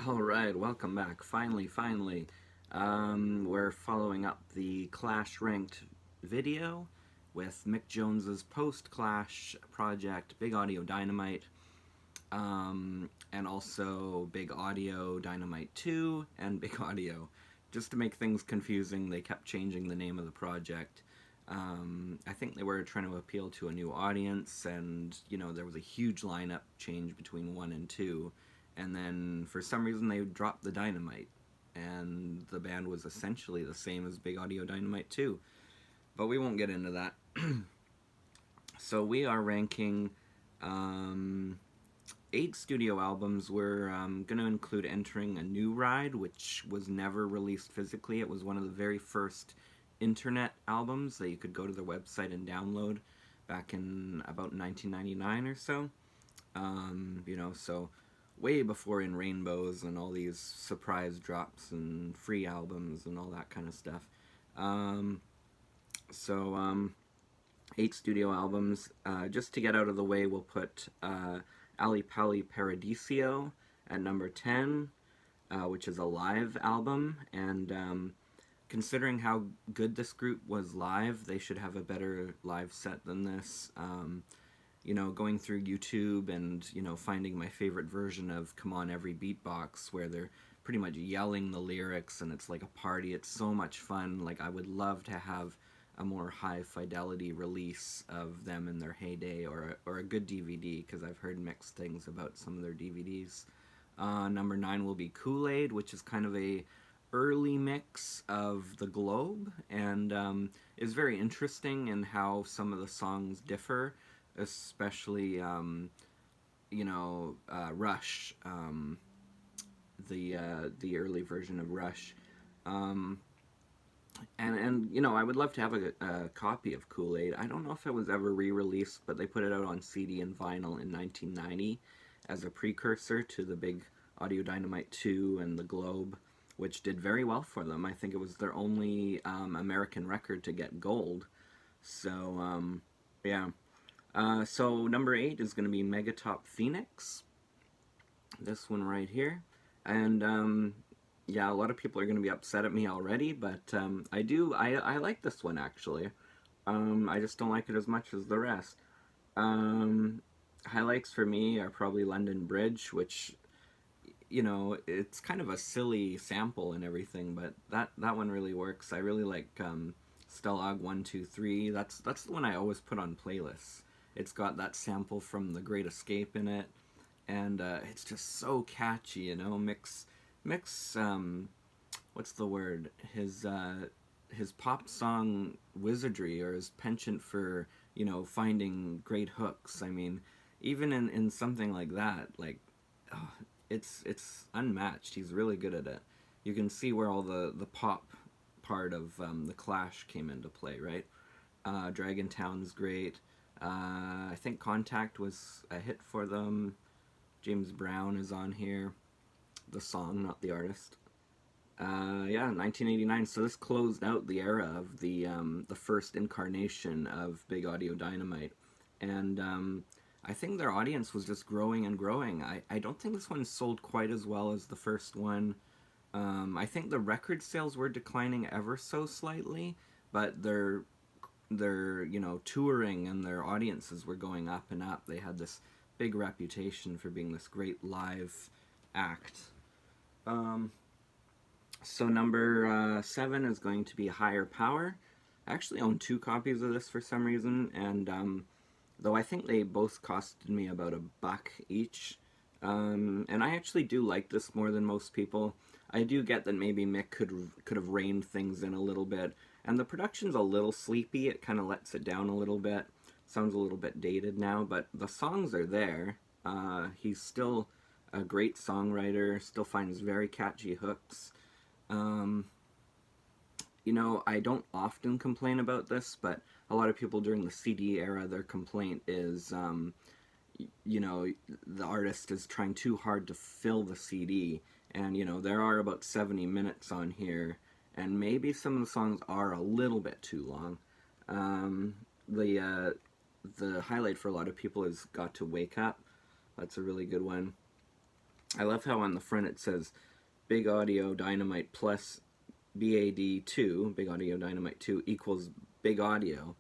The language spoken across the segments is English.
Alright, welcome back. Finally. We're following up the Clash Ranked video with Mick Jones's post-Clash project, Big Audio Dynamite, and also Big Audio Dynamite 2 and Big Audio. Just to make things confusing, they kept changing the name of the project. I think they were trying to appeal to a new audience, and, there was a huge lineup change between 1 and 2. And then, for some reason, they dropped the Dynamite, and the band was essentially the same as Big Audio Dynamite 2. But we won't get into that. So we are ranking 8 studio albums. We're going to include Entering a New Ride, which was never released physically. It was one of the very first internet albums that you could go to their website and download back in about 1999 or so. So way before In Rainbows and all these surprise drops and free albums and all that kind of stuff. 8 studio albums. Just to get out of the way, we'll put Ali Pali Paradiso at number 10, which is a live album, and considering how good this group was live, they should have a better live set than this. Going through YouTube and, finding my favorite version of Come On Every Beatbox, where they're pretty much yelling the lyrics and it's like a party. It's so much fun. Like, I would love to have a more high fidelity release of them in their heyday, or a good DVD, because I've heard mixed things about some of their DVDs. Number 9 will be Kool-Aid, which is kind of a early mix of The Globe, and is very interesting in how some of the songs differ, especially Rush, the early version of Rush, and I would love to have a copy of Kool-Aid. I don't know if it was ever re-released, but they put it out on CD and vinyl in 1990 as a precursor to the Big Audio Dynamite 2 and The Globe, which did very well for them. I think it was their only American record to get gold. So, yeah. So number 8 is going to be Megatop Phoenix. This one right here. And, yeah, a lot of people are going to be upset at me already, but I like this one, actually. I just don't like it as much as the rest. Highlights for me are probably London Bridge, which, it's kind of a silly sample and everything, but that one really works. I really like Stalag 123. That's the one I always put on playlists. It's got that sample from The Great Escape in it, and it's just so catchy, Mick's what's the word? His pop song wizardry, or his penchant for, finding great hooks. I mean, even in something like that, like, it's unmatched. He's really good at it. You can see where all the pop part of the Clash came into play, right? Dragon Town's great. I think Contact was a hit for them. James Brown is on here. The song, not the artist. Yeah, 1989. So this closed out the era of the first incarnation of Big Audio Dynamite, and I think their audience was just growing and growing. I don't think this one sold quite as well as the first one. I think the record sales were declining ever so slightly, but their touring and their audiences were going up and up. They had this big reputation for being this great live act. So number 7 is going to be Higher Power. I actually own 2 copies of this for some reason, and though I think they both costed me about $1 each, and I actually do like this more than most people. I do get that maybe Mick could have reined things in a little bit, and the production's a little sleepy. It kind of lets it down a little bit. Sounds a little bit dated now, but the songs are there. He's still a great songwriter, still finds very catchy hooks. I don't often complain about this, but a lot of people during the CD era, their complaint is, the artist is trying too hard to fill the CD, and, there are about 70 minutes on here, and maybe some of the songs are a little bit too long. The highlight for a lot of people is Got to Wake Up. That's a really good one. I love how on the front it says Big Audio Dynamite plus B.A.D. 2, Big Audio Dynamite 2 equals Big Audio,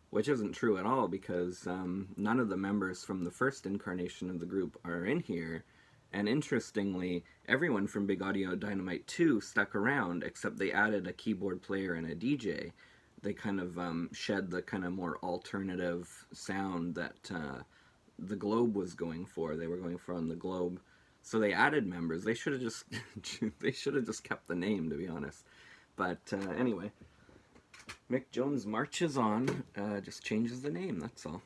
which isn't true at all because none of the members from the first incarnation of the group are in here. And interestingly, everyone from Big Audio Dynamite 2 stuck around, except they added a keyboard player and a DJ. They kind of shed the kind of more alternative sound that the Globe was going for. They were going for on the Globe. So they added members. They should have just they should have just kept the name, to be honest. But anyway, Mick Jones marches on, just changes the name, that's all.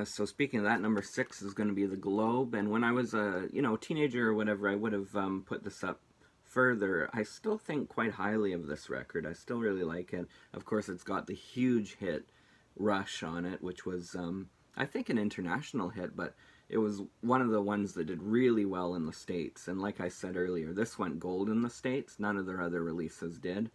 So speaking of that, number 6 is going to be the Globe, and when I was a teenager or whatever, I would have put this up further. I still think quite highly of this record. I still really like it. Of course, it's got the huge hit Rush on it, which was I think an international hit, but it was one of the ones that did really well in the States. And like I said earlier, this went gold in the States. None of their other releases did.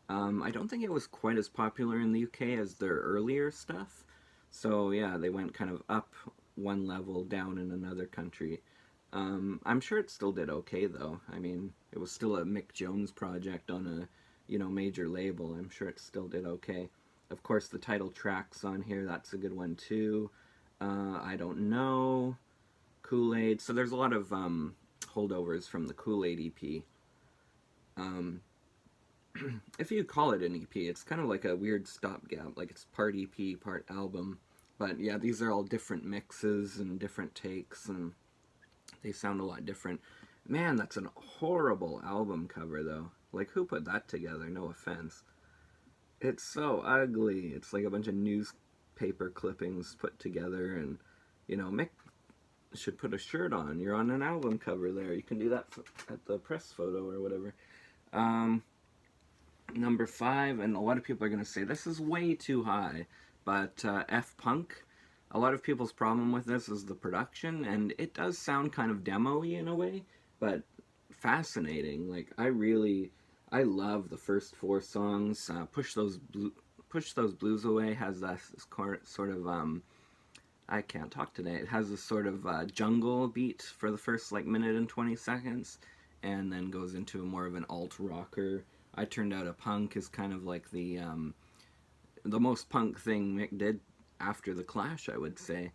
I don't think it was quite as popular in the UK as their earlier stuff. So yeah, they went kind of up one level, down in another country. I'm sure it still did okay though. I mean, it was still a Mick Jones project on a major label. I'm sure it still did okay. Of course, the title track's on here. That's a good one too. I Don't Know, Kool-Aid. So there's a lot of holdovers from the Kool-Aid EP. If you call it an EP, it's kind of like a weird stopgap, like it's part EP, part album. But yeah, these are all different mixes and different takes, and they sound a lot different. Man, that's a horrible album cover, though. Like, who put that together? No offense. It's so ugly. It's like a bunch of newspaper clippings put together, and, Mick should put a shirt on. You're on an album cover there. You can do that at the press photo or whatever. Number 5, and a lot of people are going to say this is way too high, but F-Punk. A lot of people's problem with this is the production, and it does sound kind of demo-y in a way, but fascinating. Like, I love the first 4 songs. Push Those Blues Away has this sort of, I can't talk today. It has this sort of jungle beat for the first, minute and 20 seconds, and then goes into more of an alt-rocker. I Turned Out a Punk is kind of like the most punk thing Mick did after The Clash, I would say.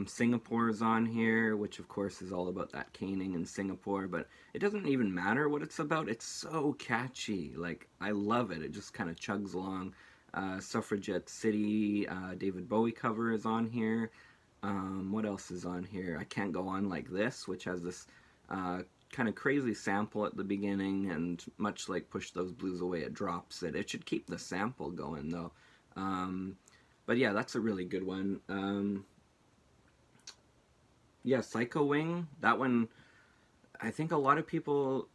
Singapore is on here, which of course is all about that caning in Singapore, but it doesn't even matter what it's about. It's so catchy. Like, I love it. It just kind of chugs along. Suffragette City, David Bowie cover is on here. What else is on here? I Can't Go On Like This, which has this kind of crazy sample at the beginning, and much like Push Those Blues Away, it drops it. It should keep the sample going, though. But yeah, that's a really good one. Yeah, Psycho Wing, that one, I think a lot of people,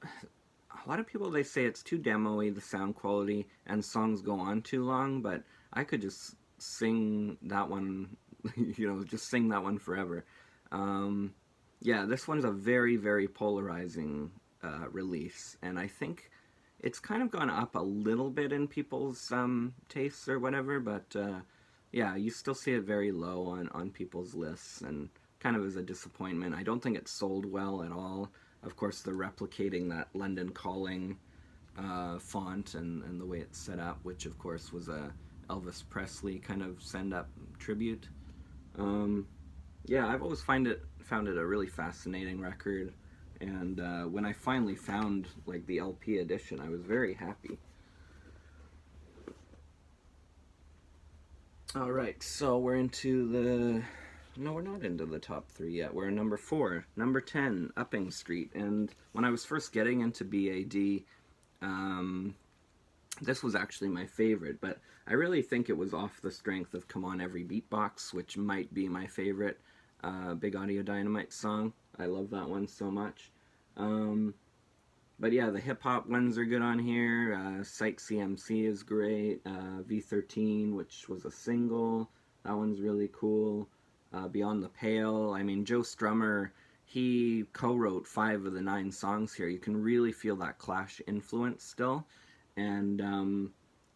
they say it's too demo-y, the sound quality, and songs go on too long, but I could just sing that one, just sing that one forever. Yeah, this one's a very, very polarizing release, and I think it's kind of gone up a little bit in people's tastes or whatever, but yeah, you still see it very low on people's lists, and kind of as a disappointment. I don't think it sold well at all. Of course, they're replicating that London Calling font and the way it's set up, which of course was a Elvis Presley kind of send-up tribute. Yeah, I've always found it a really fascinating record, and when I finally found the LP edition, I was very happy. Alright, so we're into the... No, we're not into the top 3 yet. We're in number 4. Number 10, Upping Street. And when I was first getting into B.A.D, this was actually my favorite, but I really think it was off the strength of Come On Every Beatbox, which might be my favorite Big Audio Dynamite song. I love that one so much. But yeah, the hip-hop ones are good on here. Sight CMC is great. V13, which was a single. That one's really cool. Beyond the Pale. I mean, Joe Strummer, he co-wrote 5 of the 9 songs here. You can really feel that Clash influence still. And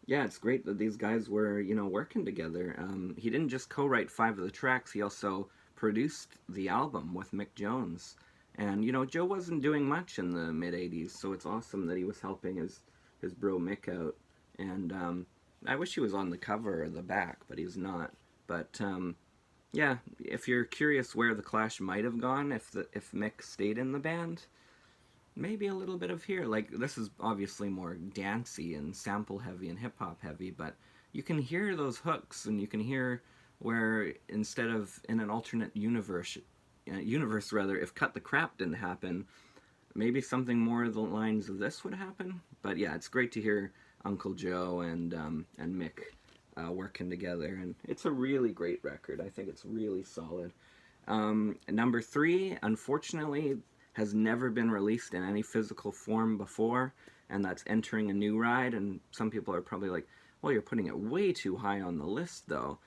yeah, it's great that these guys were, working together. He didn't just co-write 5 of the tracks, he also produced the album with Mick Jones. And, you know, Joe wasn't doing much in the mid 80s, so it's awesome that he was helping his bro Mick out. And I wish he was on the cover or the back, but he's not. But yeah, if you're curious where the Clash might have gone if Mick stayed in the band, maybe a little bit of here. Like, this is obviously more dancey and sample heavy and hip hop heavy, but you can hear those hooks, and you can hear where instead of in an alternate universe rather, if Cut the Crap didn't happen, maybe something more of the lines of this would happen. But yeah, it's great to hear Uncle Joe and Mick working together, and it's a really great record. I think it's really solid. Number 3, unfortunately, has never been released in any physical form before, and that's Entering a New Ride. And some people are probably like, well, you're putting it way too high on the list, though.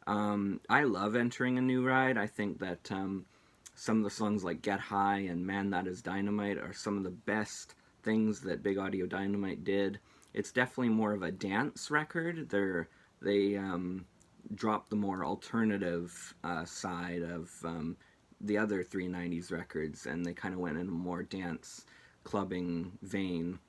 I love Entering a New Ride. I think that some of the songs like Get High and Man That Is Dynamite are some of the best things that Big Audio Dynamite did. It's definitely more of a dance record. They dropped the more alternative side of the other 390s records, and they kind of went in a more dance clubbing vein.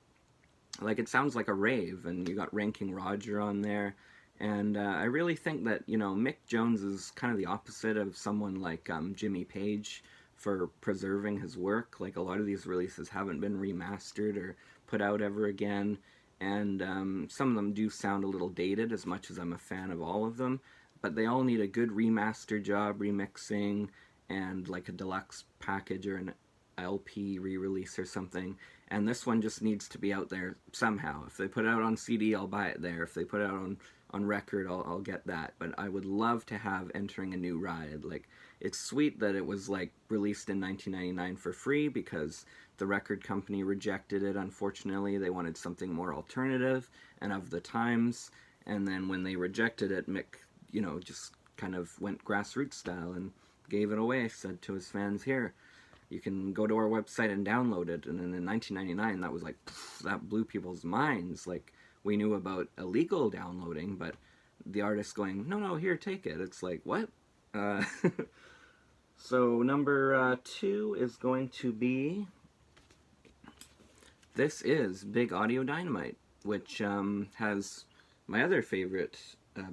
Like, it sounds like a rave, and you got Ranking Roger on there. And I really think that, you know, Mick Jones is kind of the opposite of someone like Jimmy Page for preserving his work. Like, a lot of these releases haven't been remastered or put out ever again. And some of them do sound a little dated, as much as I'm a fan of all of them. But they all need a good remaster job, remixing, and like a deluxe package or an LP re-release or something. And this one just needs to be out there somehow. If they put it out on CD, I'll buy it there. If they put it out on record, I'll get that. But I would love to have Entering a New Ride. Like, it's sweet that it was like released in 1999 for free, because the record company rejected it. Unfortunately, they wanted something more alternative and of the times. And then when they rejected it, Mick, you know, just kind of went grassroots style and gave it away. Said to his fans, here, you can go to our website and download it. And then in 1999, that was like, that blew people's minds. Like, we knew about illegal downloading, but the artist going, no, here, take it. It's like, what? So number 2 is going to be, this is Big Audio Dynamite, which has my other favorite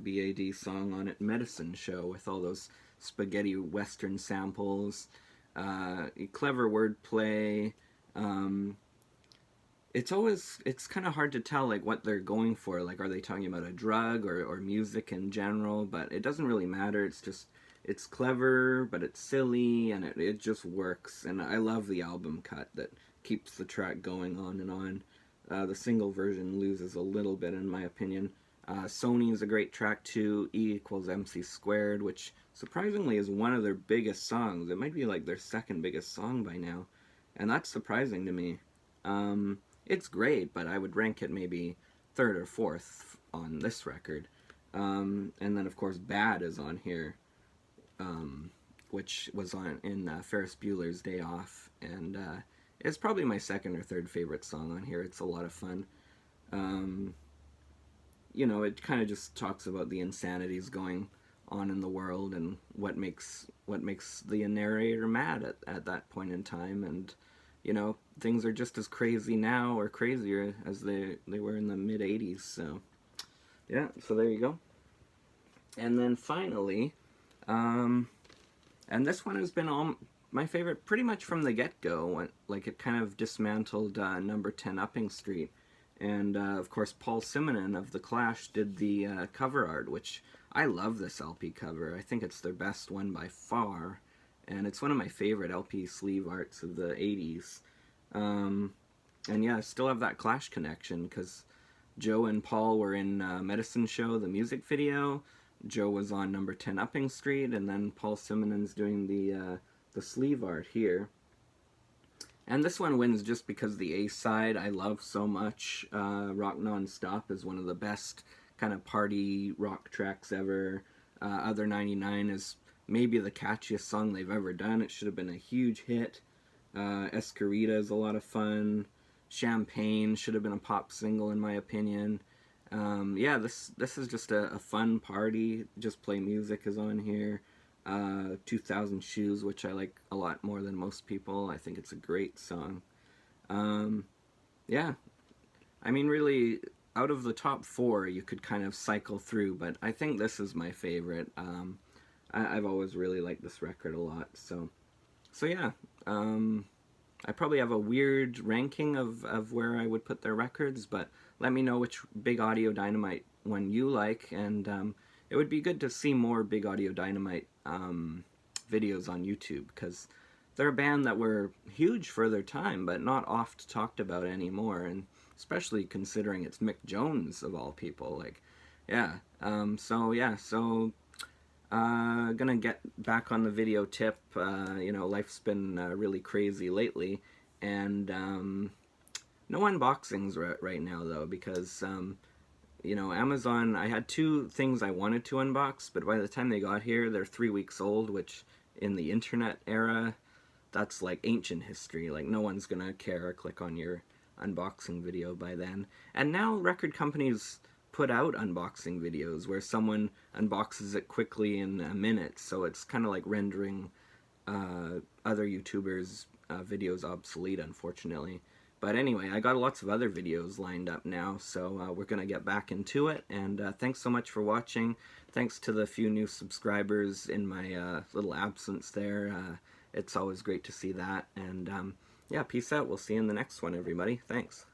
B.A.D. song on it, Medicine Show, with all those spaghetti western samples, clever wordplay. It's kind of hard to tell, like, what they're going for. Like, are they talking about a drug or music in general? But it doesn't really matter. It's just, it's clever, but it's silly, and it just works. And I love the album cut that keeps the track going on and on. The single version loses a little bit, in my opinion. Sony is a great track too, E=MC², which surprisingly is one of their biggest songs. It might be like their second biggest song by now, and that's surprising to me. It's great, but I would rank it maybe 3rd or 4th on this record. And then, of course, B.A.D is on here, which was on in Ferris Bueller's Day Off, and it's probably my 2nd or 3rd favorite song on here. It's a lot of fun. You know, it kind of just talks about the insanities going on in the world and what makes the narrator mad at that point in time. And, you know, things are just as crazy now, or crazier, as they were in the mid 80s. So yeah, so there you go. And then finally, and this one has been all my favorite pretty much from the get-go. Like, it kind of dismantled number 10 Upping Street. And, of course, Paul Simonon of The Clash did the cover art, which I love this LP cover. I think it's their best one by far. And it's one of my favorite LP sleeve arts of the 80s. And, yeah, I still have that Clash connection, because Joe and Paul were in Medicine Show, the music video. Joe was on number 10 Upping Street, and then Paul Simonon's doing the sleeve art here. And this one wins just because the A-side I love so much. Rock Non-Stop is one of the best kind of party rock tracks ever. Other 99 is maybe the catchiest song they've ever done. It should have been a huge hit. Escarita is a lot of fun. Champagne should have been a pop single, in my opinion. Yeah, this is just a fun party. Just Play Music is on here. 2,000 Shoes, which I like a lot more than most people. I think it's a great song. Yeah, I mean, really, out of the top four, you could kind of cycle through, but I think this is my favorite. I've always really liked this record a lot. So yeah, I probably have a weird ranking of where I would put their records, but let me know which Big Audio Dynamite one you like, and it would be good to see more Big Audio Dynamite videos on YouTube, because they're a band that were huge for their time, but not oft talked about anymore, and especially considering it's Mick Jones of all people. Like, yeah. So gonna get back on the video tip. You know, life's been really crazy lately, and no unboxings right now though, because you know, Amazon. I had two things I wanted to unbox, but by the time they got here, they're 3 weeks old, which in the internet era, that's like ancient history. Like, no one's gonna care or click on your unboxing video by then. And now record companies put out unboxing videos where someone unboxes it quickly in a minute, so it's kind of like rendering other YouTubers' videos obsolete, unfortunately. But anyway, I got lots of other videos lined up now, so we're going to get back into it. And thanks so much for watching. Thanks to the few new subscribers in my little absence there. It's always great to see that. And yeah, peace out. We'll see you in the next one, everybody. Thanks.